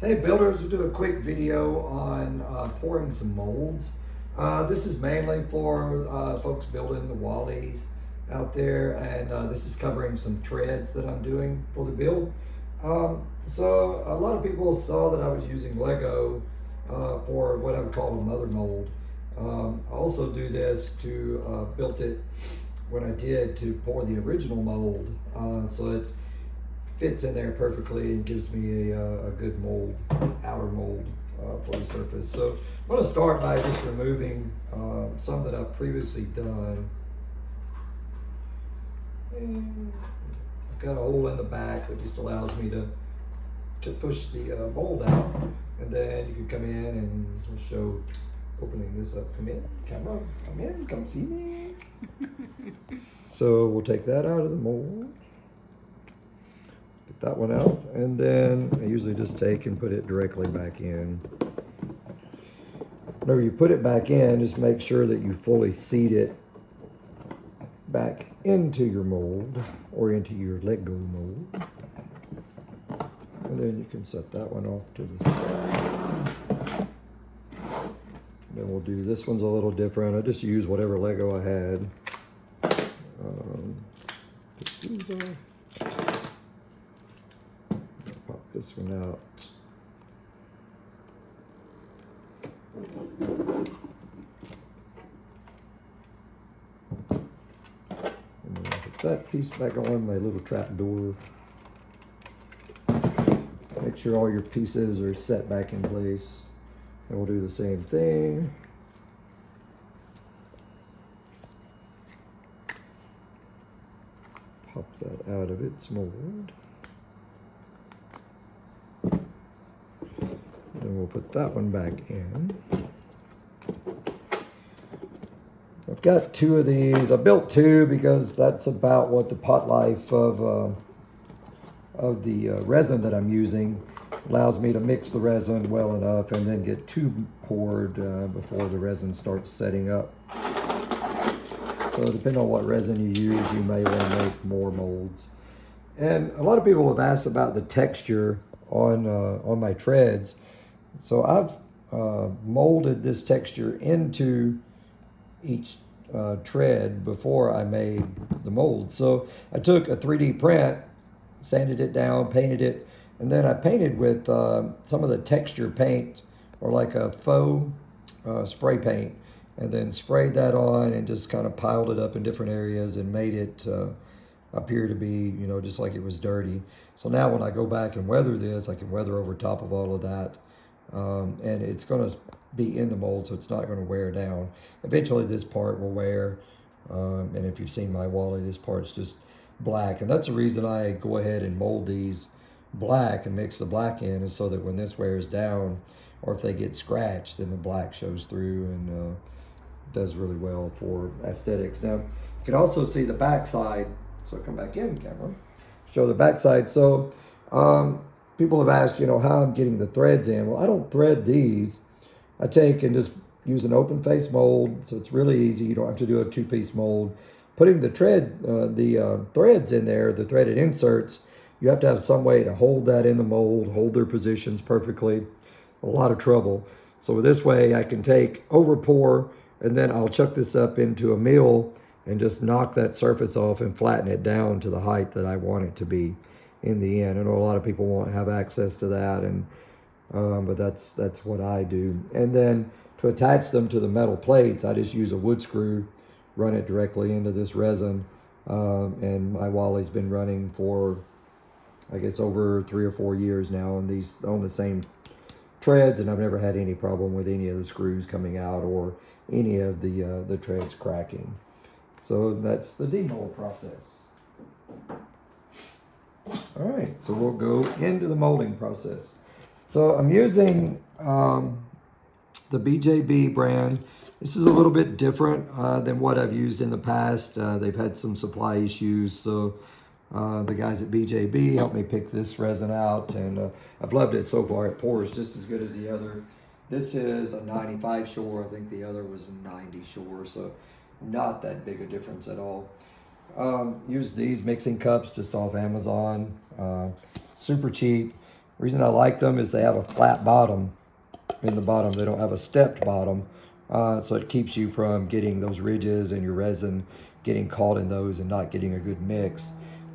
Hey builders, we'll do a quick video on pouring some molds. This is mainly for folks building the wallies out there, and this is covering some treads that I'm doing for the build. So a lot of people saw that I was using Lego for what I would call a mother mold. I also do this to built it when I did to pour the original mold, so it fits in there perfectly and gives me a good mold, outer mold for the surface. So I'm going to start by just removing some that I've previously done. And I've got a hole in the back that just allows me to push the mold out. And then you can come in and I'll show opening this up. Come in, camera, come in, come see me. So we'll take that out of the mold. Get that one out, and then I usually just take and put it directly back in. Whenever you put it back in, just make sure that you fully seat it back into your mold or into your Lego mold. And then you can set that one off to the side. Then we'll do, this one's a little different. I just use whatever Lego I had. Take these off. Pop this one out. And then I'll put that piece back on my little trap door. Make sure all your pieces are set back in place. And we'll do the same thing. Pop that out of its mold. Then we'll put that one back in. I've got two of these. I built two because that's about what the pot life of the resin that I'm using allows me to mix the resin well enough and then get two poured before the resin starts setting up. So depending on what resin you use, you may want to make more molds. And a lot of people have asked about the texture on my treads. So I've molded this texture into each tread before I made the mold. So I took a 3D print, sanded it down, painted it, and then I painted with some of the texture paint or like a faux spray paint, and then sprayed that on and just kind of piled it up in different areas and made it appear to be, you know, just like it was dirty. So now when I go back and weather this, I can weather over top of all of that. And it's going to be in the mold, so it's not going to wear down. Eventually this part will wear, and if you've seen my Wally, this part's just black. And that's the reason I go ahead and mold these black and mix the black in, is so that when this wears down, or if they get scratched, then the black shows through and does really well for aesthetics. Now, you can also see the back side. So come back in, camera. Show the back side. So people have asked, you know, how I'm getting the threads in. Well, I don't thread these. I take and just use an open face mold, so it's really easy. You don't have to do a two-piece mold. Putting the threads in there, the threaded inserts, you have to have some way to hold that in the mold, hold their positions perfectly. A lot of trouble. So this way I can take, over pour, and then I'll chuck this up into a mill and just knock that surface off and flatten it down to the height that I want it to be in the end. I know a lot of people won't have access to that, and but that's what I do. And then to attach them to the metal plates, I just use a wood screw, run it directly into this resin, and my Wally's been running for, I guess, over 3 or 4 years now on the same treads, and I've never had any problem with any of the screws coming out or any of the treads cracking. So that's the demold process. All right, so we'll go into the molding process. So I'm using the BJB brand. This is a little bit different than what I've used in the past. They've had some supply issues, so the guys at BJB helped me pick this resin out, and I've loved it so far. It pours just as good as the other. This is a 95 Shore. I think the other was a 90 Shore, so not that big a difference at all. Use these mixing cups just off Amazon. Super cheap. reason I like them is they have a flat bottom in the bottom. They don't have a stepped bottom. So it keeps you from getting those ridges and your resin getting caught in those and not getting a good mix.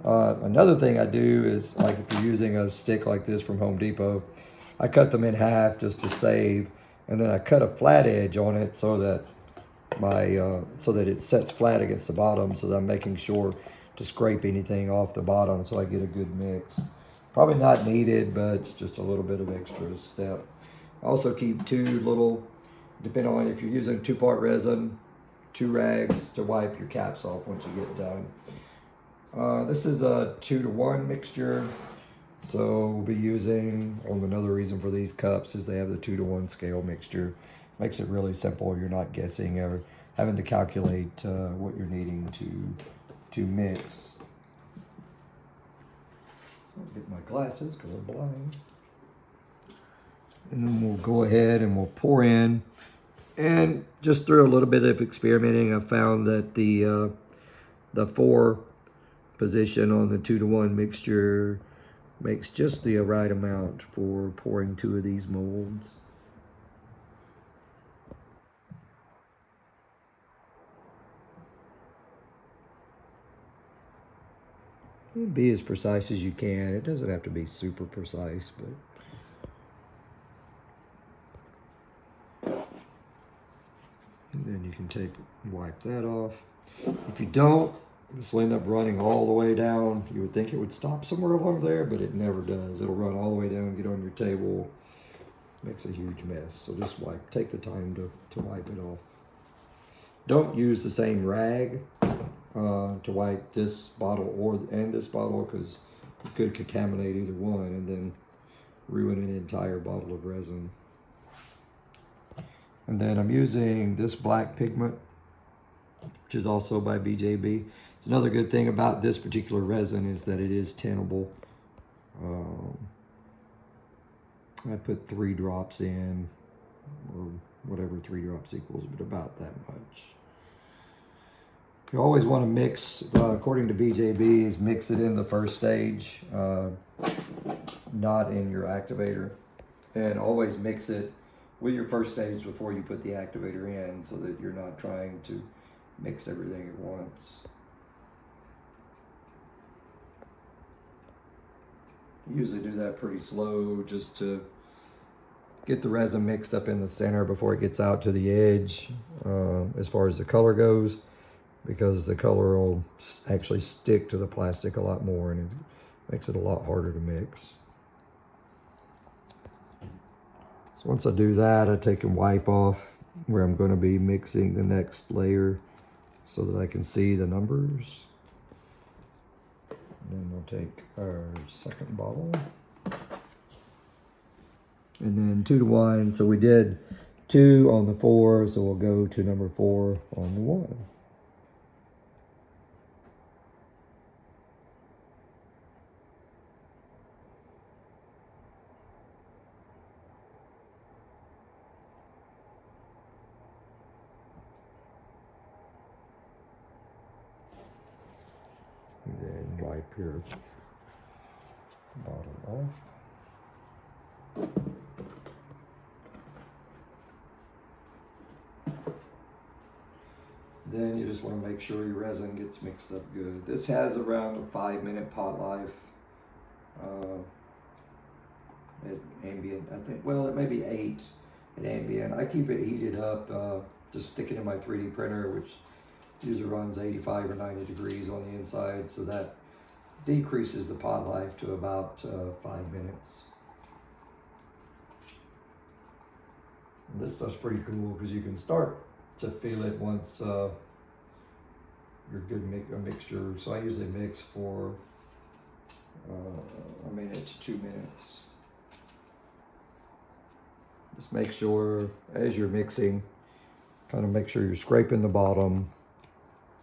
Another thing I do is, like if you're using a stick like this from Home Depot, I cut them in half just to save, and then I cut a flat edge on it so that so that it sets flat against the bottom, so that I'm making sure to scrape anything off the bottom so I get a good mix. Probably not needed, but it's just a little bit of extra step. I also keep two little, depending on if you're using 2-part resin, 2 rags to wipe your caps off once you get done. This is a 2-to-1 mixture. So we'll be using, another reason for these cups is they have the 2-to-1 scale mixture. Makes it really simple. You're not guessing or having to calculate what you're needing to mix. I'll get my glasses because I'm blind. And then we'll go ahead and we'll pour in. And just through a little bit of experimenting, I found that the 4 position on the 2-to-1 mixture makes just the right amount for pouring 2 of these molds. Be as precise as you can. It doesn't have to be super precise, but and then you can wipe that off. If you don't, this will end up running all the way down. You would think it would stop somewhere along there, but it never does. It'll run all the way down, get on your table, makes a huge mess. So just take the time to wipe it off. Don't use the same rag to wipe this bottle and this bottle, because you could contaminate either one and then ruin an entire bottle of resin. And then I'm using this black pigment, which is also by BJB. It's another good thing about this particular resin is that it is tinnable. I put 3 drops in, or whatever 3 drops equals, but about that much. You always want to mix, according to BJB's, mix it in the first stage, not in your activator. And always mix it with your first stage before you put the activator in, so that you're not trying to mix everything at once. Usually do that pretty slow just to get the resin mixed up in the center before it gets out to the edge as far as the color goes, because the color will actually stick to the plastic a lot more and it makes it a lot harder to mix. So once I do that, I take and wipe off where I'm going to be mixing the next layer so that I can see the numbers. And then we'll take our second bottle. And then 2-to-1, so we did 2 on the 4, so we'll go to number 4 on the 1. And then wipe your bottom off. Then you just want to make sure your resin gets mixed up good. This has around a 5-minute pot life at ambient, I think. Well, it may be 8 at ambient. I keep it heated up, just stick it in my 3D printer, which usually runs 85 or 90 degrees on the inside, so that decreases the pot life to about 5 minutes. And this stuff's pretty cool because you can start to feel it once you're good a mixture. So I usually mix for a minute to 2 minutes. Just make sure as you're mixing, kind of make sure you're scraping the bottom,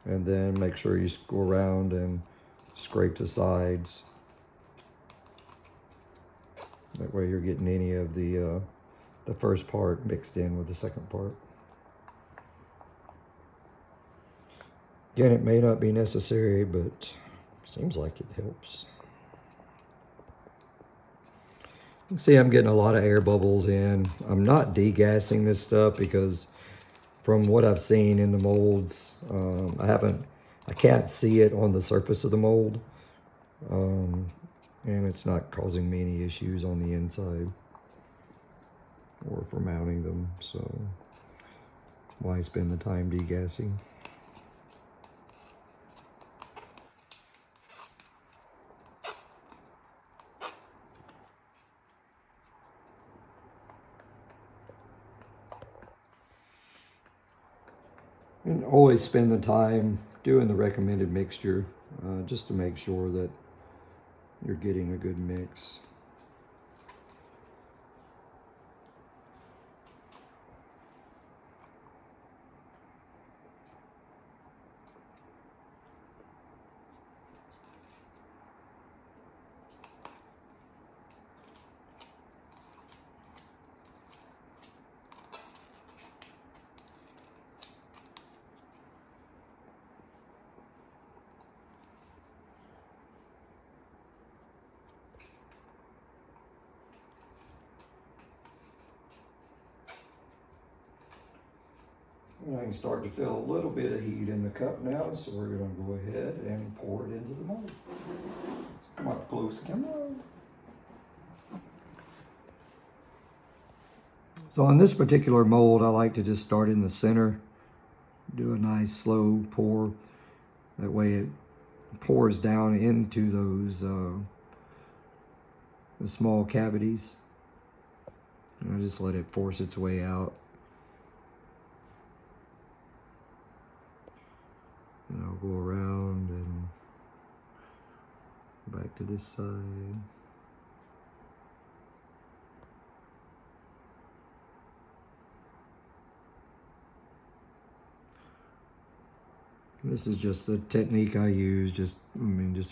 and then make sure you go around and scrape the sides. That way you're getting any of the first part mixed in with the second part. Again, it may not be necessary, but seems like it helps. See, I'm getting a lot of air bubbles in. I'm not degassing this stuff because from what I've seen in the molds, I can't see it on the surface of the mold. And it's not causing me any issues on the inside or for mounting them. So why spend the time degassing? And always spend the time doing the recommended mixture just to make sure that you're getting a good mix. And I can start to feel a little bit of heat in the cup now, so we're going to go ahead and pour it into the mold. Come up close, come on. So on this particular mold, I like to just start in the center, do a nice slow pour. That way it pours down into those the small cavities. And I just let it force its way out. And I'll go around and back to this side. This is just a technique I use, just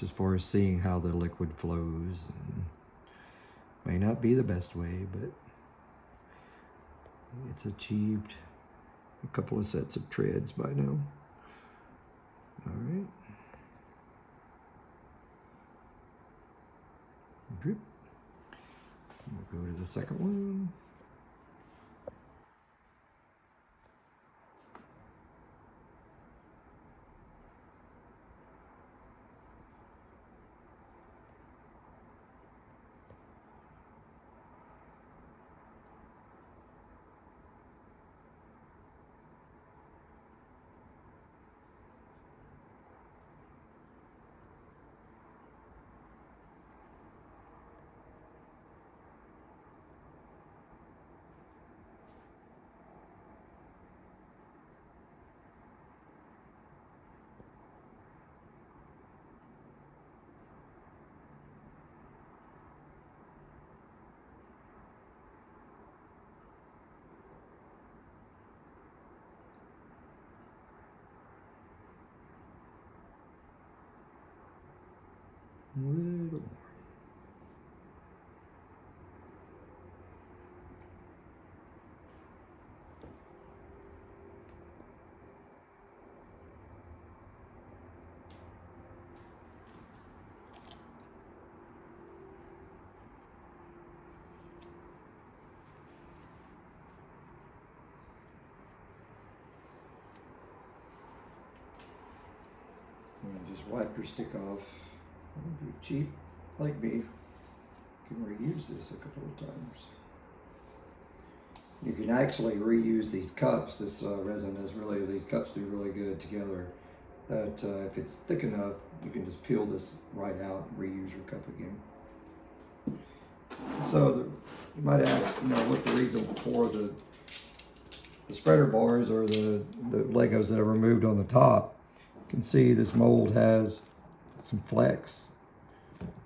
as far as seeing how the liquid flows. And may not be the best way, but it's achieved a couple of sets of treads by now. All right. Drip. We'll go to the second one. A little more. And just wipe your stick off. Don't be cheap like me. You can reuse this a couple of times. You can actually reuse these cups. This resin is really, these cups do really good together. That if it's thick enough, you can just peel this right out and reuse your cup again. So you might ask, what the reason for the spreader bars or the Legos that are removed on the top. You can see this mold has some flex.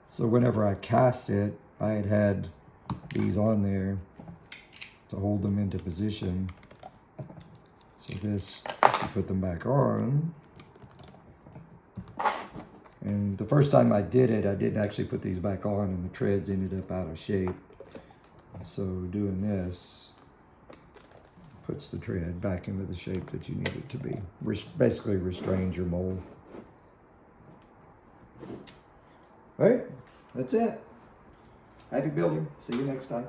So whenever I cast it, I had these on there to hold them into position. So this, you put them back on. And the first time I did it, I didn't actually put these back on and the treads ended up out of shape. So doing this puts the tread back into the shape that you need it to be. Basically restrains your mold. All right, that's it. Happy building. See you next time.